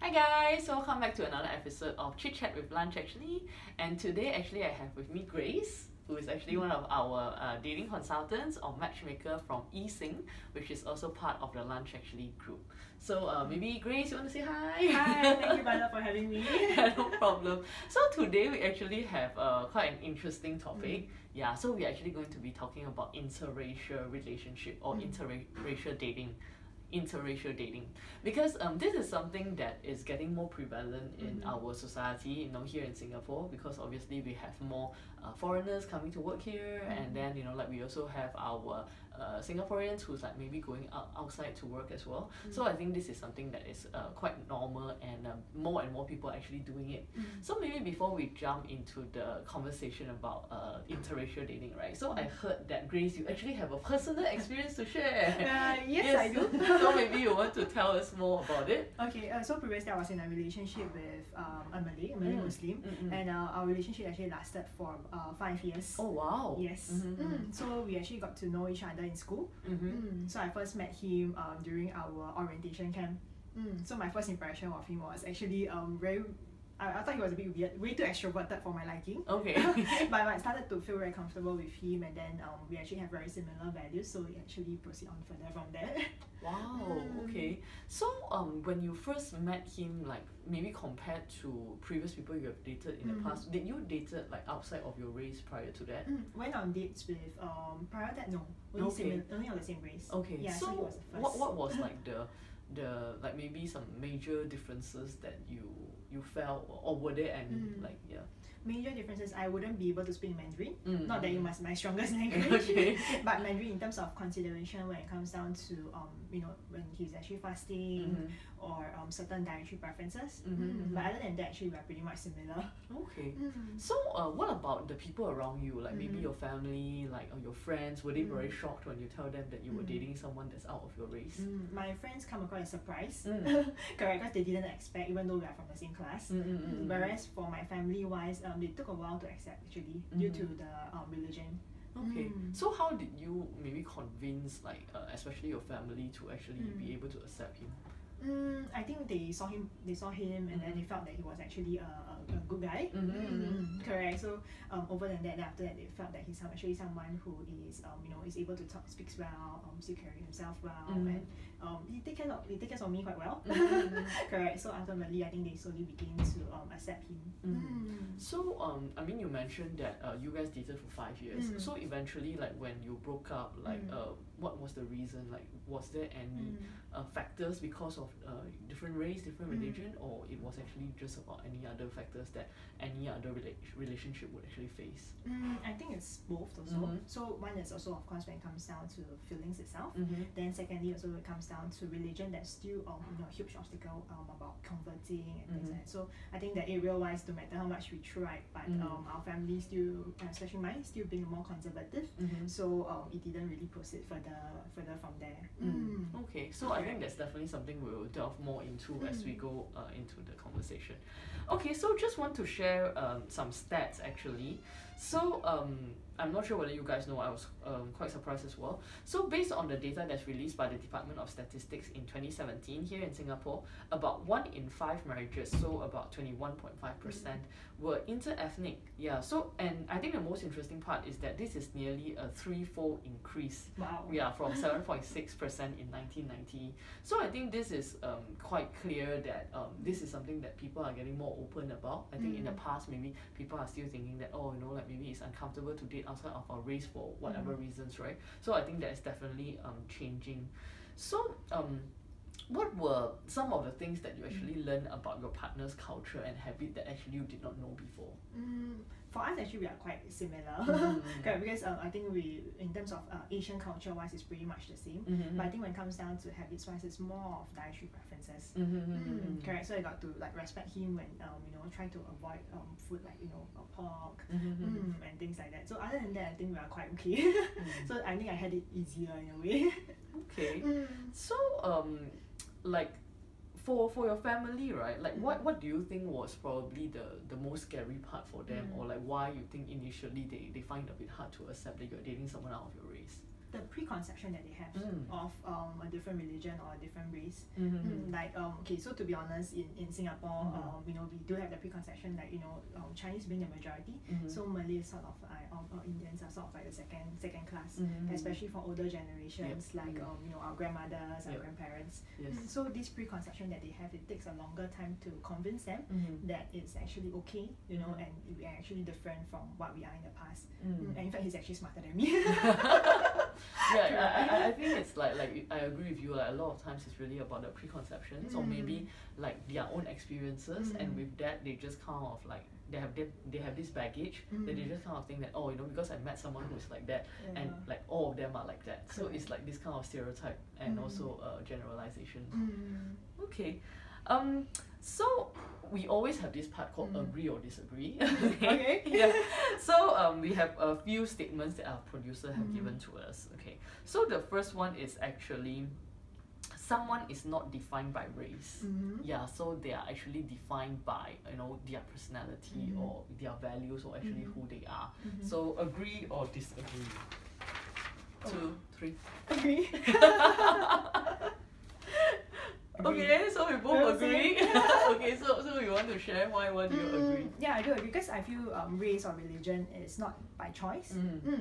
Hi guys, welcome back to another episode of Chit Chat with Lunch actually. And today actually I have with me Grace, who is actually one of our dating consultants or matchmaker from eSing, which is also part of the Lunch actually group. So maybe Grace, you want to say hi? Hi, thank you Bala for having me. Yeah, no problem. So today we actually have quite an interesting topic. Yeah, so we're actually going to be talking about interracial relationship or interracial dating. Because this is something that is getting more prevalent in our society, here in Singapore, because obviously we have more foreigners coming to work here, and then like we also have our Singaporeans who's like maybe going outside to work as well. So I think this is something that is quite normal, and more people are actually doing it. So maybe before we jump into the conversation about interracial dating, right? So I heard that Grace, you actually have a personal experience to share. Yes, I do. So maybe you want to tell us more about it. Okay, so previously I was in a relationship with a Malay Muslim, and our relationship actually lasted for 5 years. Oh wow. Yes. So we actually got to know each other in school. So I first met him during our orientation camp. So my first impression of him was actually very. I thought he was a bit weird, way too extroverted for my liking. Okay. But I started to feel very comfortable with him, and then we actually have very similar values, so we actually proceed on further from there. Wow. Okay. So when you first met him, like maybe compared to previous people you have dated in the past, did you dated like outside of your race prior to that? Went on dates with prior that no, only on the same race. Okay. Yeah, so he was the first. What was like the like maybe some major differences that you felt, or were there any like Major differences, I wouldn't be able to speak Mandarin. Not that it was my strongest language, okay. but Mandarin in terms of consideration when it comes down to when he's actually fasting or certain dietary preferences. But other than that, actually we're pretty much similar. Okay. So what about the people around you, like maybe your family, like or your friends? Were they very shocked when you tell them that you were dating someone that's out of your race? My friends come across as surprised, correct, because they didn't expect, even though we are from the same class. Whereas for my family wise, they took a while to accept actually due to the religion. Okay. So how did you maybe convince like especially your family to actually be able to accept him? I think they saw him, and then they felt that he was actually a good guy. Correct. So over than that, after that, they felt that he's actually someone who is is able to talk, speaks well, still carry himself well, and he take care of me quite well. Correct. So ultimately, I think they slowly begin to accept him. So I mean, you mentioned that you guys dated for 5 years. So eventually, like when you broke up, like what was the reason? Like was there any factors because of different race, different religion, or it was actually just about any other factors that any other relationship would actually face? I think it's both also. So one is also, of course, when it comes down to feelings itself. Then secondly, also when it comes down to religion, that's still a huge obstacle about converting and things like that. So I think that area wise, no matter how much we try, but our family still, especially mine, still being more conservative. So it didn't really proceed further from there. Okay, so I think that's definitely something we'll delve more into as we go into the conversation. Okay, so just want to share some stats actually. So I'm not sure whether you guys know, I was quite surprised as well. So based on the data that's released by the Department of Statistics in 2017 here in Singapore, about 1 in 5 marriages, so about 21.5%, were inter-ethnic. Yeah, so and I think the most interesting part is that this is nearly a 3-fold increase. Wow. Yeah, from 7.6% in 1990. So I think this is quite clear that this is something that people are getting more open about. I think in the past maybe people are still thinking that like maybe it's uncomfortable to date outside of our race for whatever reasons, right? So I think that is definitely changing. So what were some of the things that you actually learned about your partner's culture and habit that actually you did not know before? For us, actually, we are quite similar. Okay, because I think in terms of Asian culture wise, it's pretty much the same. But I think when it comes down to habits wise, it's more of dietary preferences. Correct. So I got to like respect him when trying to avoid food like pork and things like that. So other than that, I think we are quite okay. So I think I had it easier in a way. Okay. So like for your family, right? Like what do you think was probably the most scary part for them, or like why you think initially they find it a bit hard to accept that you're dating someone out of your race? the preconception that they have of a different religion or a different race. Like okay, so to be honest, in Singapore, you know, we do have the preconception that, you know, Chinese being the majority, so Malays sort of or Indians are sort of like the second class, especially for older generations, like you know, our grandmothers, our grandparents. So this preconception that they have, it takes a longer time to convince them that it's actually okay, you know, and we are actually different from what we are in the past. And in fact, he's actually smarter than me. I think it's like I agree with you. Like a lot of times, it's really about the preconceptions or maybe like their own experiences, and with that, they just kind of like they have this baggage that they just kind of think that, oh, you know, because I met someone who's like that, and like all of them are like that. So it's like this kind of stereotype and also generalization. Okay. So we always have this part called agree or disagree. Okay. Yeah. So we have a few statements that our producer have given to us. Okay. So the first one is actually someone is not defined by race. Yeah. So they are actually defined by, you know, their personality or their values or actually who they are. So agree or disagree. 2, 3. Agree. Okay, so we both agree. Okay, so you want to share why do you agree? Yeah, I do agree because I feel race or religion is not by choice.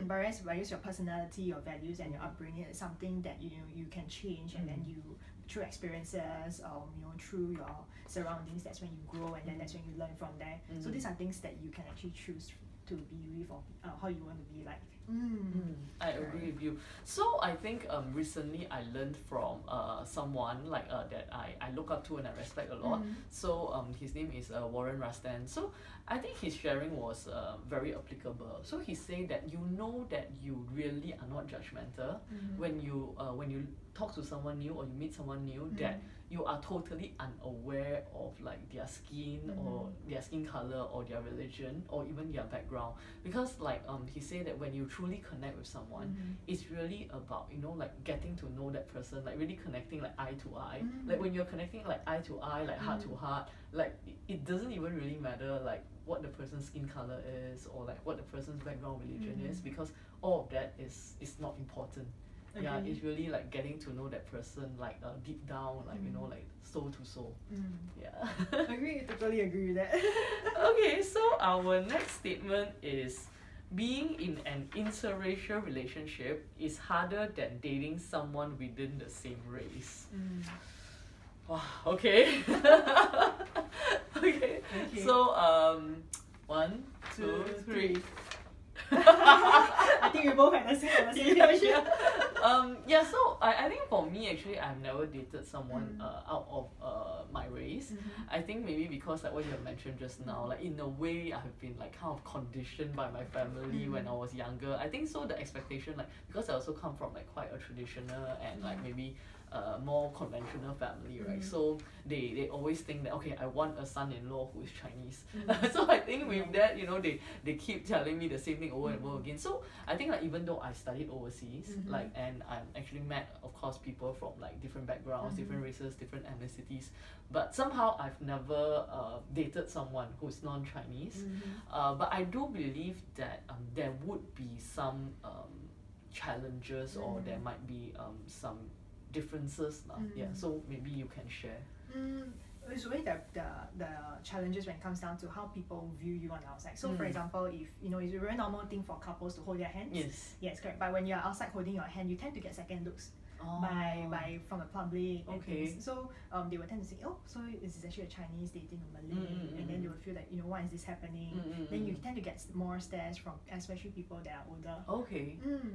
Whereas your personality, your values, and your upbringing is something that you can change, and then you through experiences, you know, through your surroundings, that's when you grow, and then that's when you learn from there. So these are things that you can actually choose to be with or how you want to be like. I agree with you. So I think recently I learned from someone like that I look up to and I respect a lot. So his name is Warren Rustan. So I think his sharing was very applicable. So he said that you know that you really are not judgmental when you talk to someone new or you meet someone new, that you are totally unaware of like their skin or their skin color or their religion or even their background, because like he said that when you truly connect with someone, it's really about, you know, like getting to know that person, like really connecting like eye to eye. Like when you're connecting like eye to eye, like heart to heart, like it doesn't even really matter like what the person's skin color is or like what the person's background religion is, because all of that is not important. Yeah, it's really like getting to know that person like deep down, like you know, like soul to soul. Yeah. Totally agree with that. Okay, so our next statement is being in an interracial relationship is harder than dating someone within the same race. Wow, okay. Okay. So 1, 2, 3. I think we both had the same page. Yeah, so I think for me actually I've never dated someone out of my race. I think maybe because like what you have mentioned just now, like in a way I have been like kind of conditioned by my family when I was younger. I think so the expectation, like because I also come from like quite a traditional and like maybe more conventional family, right? So they always think that, okay, I want a son-in-law who is Chinese. So I think with that, you know, they keep telling me the same thing over and over again. So I think like even though I studied overseas, like, and I'm actually met, of course, people from like different backgrounds, different races, different ethnicities, but somehow I've never dated someone who's non-Chinese. But I do believe that there would be some challenges or there might be some differences now. Yeah, so maybe you can share. It's really the challenges when it comes down to how people view you on the outside. So for example, if you know, it's a very normal thing for couples to hold their hands. Yes, correct. But when you're outside holding your hand, you tend to get second looks by from the public. And so they will tend to say, oh, so this is actually a Chinese dating a Malay, and then they will feel like, you know, why is this happening? Then you tend to get more stares from especially people that are older.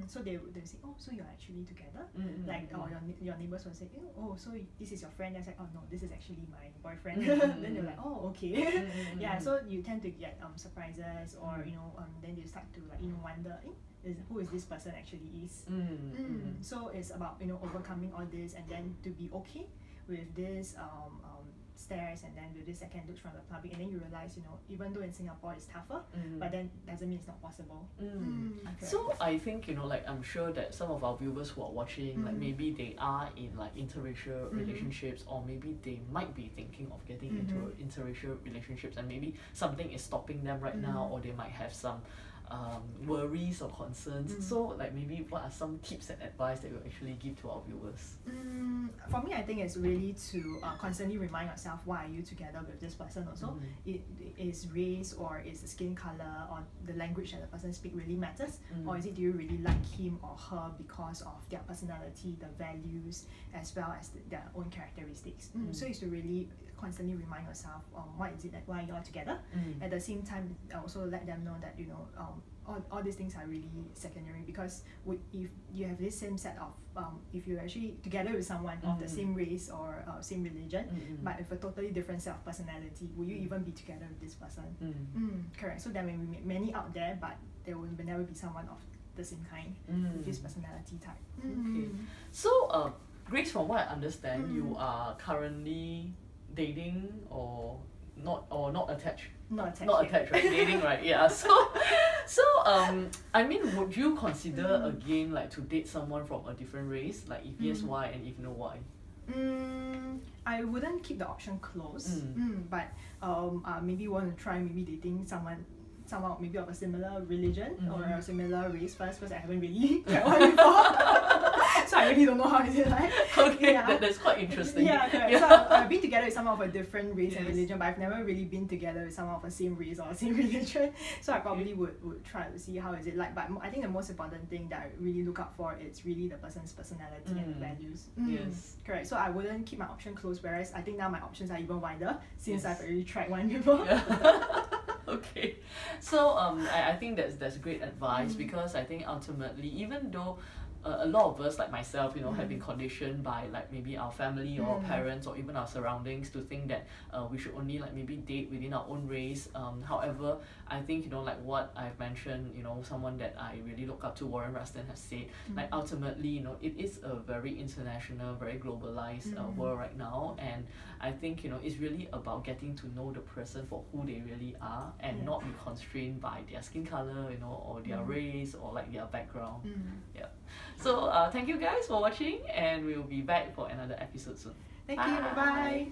So they say, oh, so you're actually together? Like, or your neighbors will say, oh, so this is your friend? And I say, oh no, this is actually my boyfriend. Then they're like, oh, okay. Yeah, so you tend to get surprises, or you know, then they start to like, you know, wonder, who is this person actually is. So it's about, you know, overcoming all this and then to be okay with this stares and then with this second looks from the public, and then you realize, you know, even though in Singapore it's tougher, but then doesn't mean it's not possible. So I think, you know, like I'm sure that some of our viewers who are watching, like maybe they are in like interracial relationships, or maybe they might be thinking of getting into interracial relationships, and maybe something is stopping them right now, or they might have some worries or concerns. So like maybe what are some tips and advice that you actually give to our viewers? For me, I think it's really to constantly remind yourself, why are you together with this person also? It is race, or is the skin color, or the language that the person speak really matters? Or is it, do you really like him or her because of their personality, the values, as well as their own characteristics? So it's to really constantly remind yourself, what is it that why you're together? At the same time, also let them know that, you know, all these things are really secondary, because if you have this same set of if you're actually together with someone of the same race or same religion, but with a totally different set of personality, will you even be together with this person? Correct. So there may be many out there, but there will never be someone of the same kind with this personality type. Okay. So Grace, from what I understand, you are currently dating or not attached? Not attached. Not attached, right? Dating, right? Yeah. So I mean, would you consider again like to date someone from a different race? Like if yes, why, and if no, why? I wouldn't keep the option closed. But maybe want to try maybe dating someone maybe of a similar religion or a similar race first, because I haven't really tried one before. So I really don't know how is it like. Okay, that's quite interesting. Yeah, correct. So I've been together with someone of a different race and religion, but I've never really been together with someone of the same race or same religion. So I probably would try to see how is it like. But I think the most important thing that I really look out for is really the person's personality and values. Yes. Correct. So I wouldn't keep my option closed, whereas I think now my options are even wider since I've already tried one before. Okay, so I think that's great advice, because I think ultimately, even though a lot of us, like myself, you know, have been conditioned by like maybe our family or our parents or even our surroundings to think that we should only like maybe date within our own race. However, I think, you know, like what I've mentioned, you know, someone that I really look up to, Warren Rustin, has said, like ultimately, you know, it is a very international, very globalized world right now, and I think, you know, it's really about getting to know the person for who they really are, and not be constrained by their skin color, you know, or their race, or like their background. Yeah. So thank you guys for watching, and we'll be back for another episode soon. Thank you. Bye.